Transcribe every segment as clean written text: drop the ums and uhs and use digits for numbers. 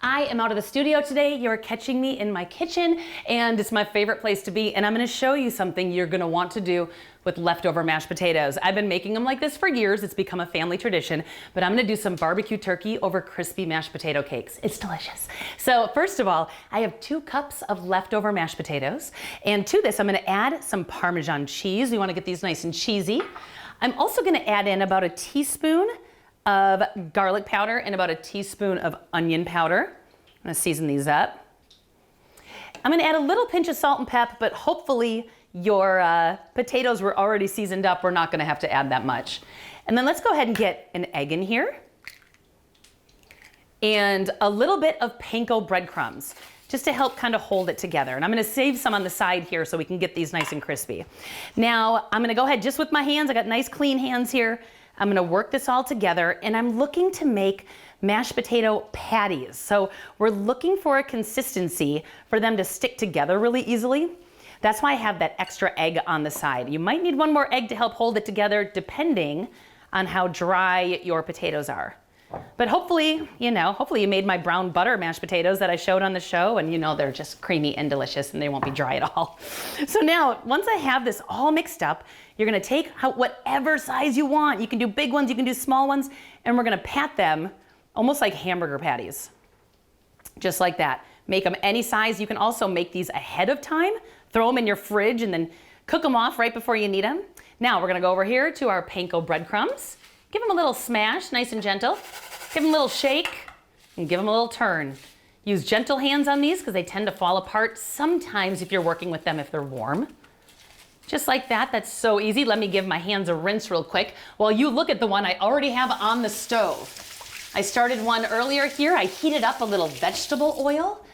I am out of the studio today. You're catching me in my kitchen, and it's my favorite place to be. And I'm gonna show you something you're gonna want to do with leftover mashed potatoes. I've been making them like this for years. It's become a family tradition, but I'm gonna do some barbecue turkey over crispy mashed potato cakes. It's delicious. So first of all, I have 2 cups of leftover mashed potatoes. And to this, I'm gonna add some Parmesan cheese. We wanna get these nice and cheesy. I'm also gonna add in about a teaspoon of garlic powder and about a teaspoon of onion powder. I'm gonna season these up. I'm gonna add a little pinch of salt and pep, but hopefully your potatoes were already seasoned up. We're not gonna have to add that much. And then let's go ahead and get an egg in here and a little bit of panko breadcrumbs just to help kind of hold it together. And I'm gonna save some on the side here so we can get these nice and crispy. Now, I'm gonna go ahead just with my hands. I got nice clean hands here. I'm gonna work this all together, and I'm looking to make mashed potato patties. So we're looking for a consistency for them to stick together really easily. That's why I have that extra egg on the side. You might need one more egg to help hold it together depending on how dry your potatoes are. But hopefully you made my brown butter mashed potatoes that I showed on the show, and they're just creamy and delicious and they won't be dry at all. So now, once I have this all mixed up, you're gonna take out whatever size you want. You can do big ones, you can do small ones, and we're gonna pat them almost like hamburger patties. Just like that. Make them any size. You can also make these ahead of time, throw them in your fridge, and then cook them off right before you need them. Now we're gonna go over here to our panko breadcrumbs. Give them a little smash, nice and gentle. Give them a little shake and give them a little turn. Use gentle hands on these because they tend to fall apart sometimes if you're working with them if they're warm. Just like that, that's so easy. Let me give my hands a rinse real quick while you look at the one I already have on the stove. I started one earlier here. I heated up a little vegetable oil,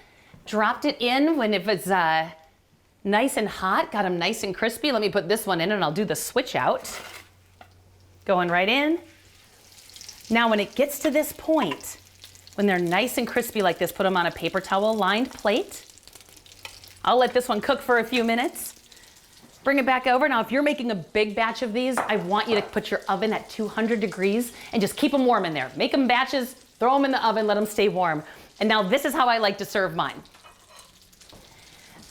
dropped it in when it was nice and hot, got them nice and crispy. Let me put this one in and I'll do the switch out. Going right in. Now when it gets to this point, when they're nice and crispy like this, put them on a paper towel lined plate. I'll let this one cook for a few minutes. Bring it back over. Now if you're making a big batch of these, I want you to put your oven at 200 degrees and just keep them warm in there. Make them batches, throw them in the oven, let them stay warm. And now this is how I like to serve mine.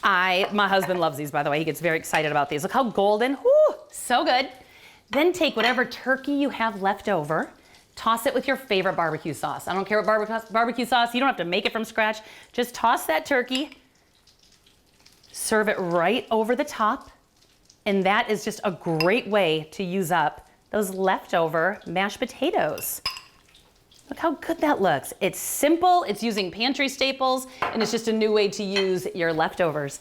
My husband loves these, by the way. He gets very excited about these. Look how golden, whoo, so good. Then take whatever turkey you have left over, toss it with your favorite barbecue sauce. I don't care what barbecue sauce, you don't have to make it from scratch. Just toss that turkey, serve it right over the top, and that is just a great way to use up those leftover mashed potatoes. Look how good that looks. It's simple, it's using pantry staples, and it's just a new way to use your leftovers.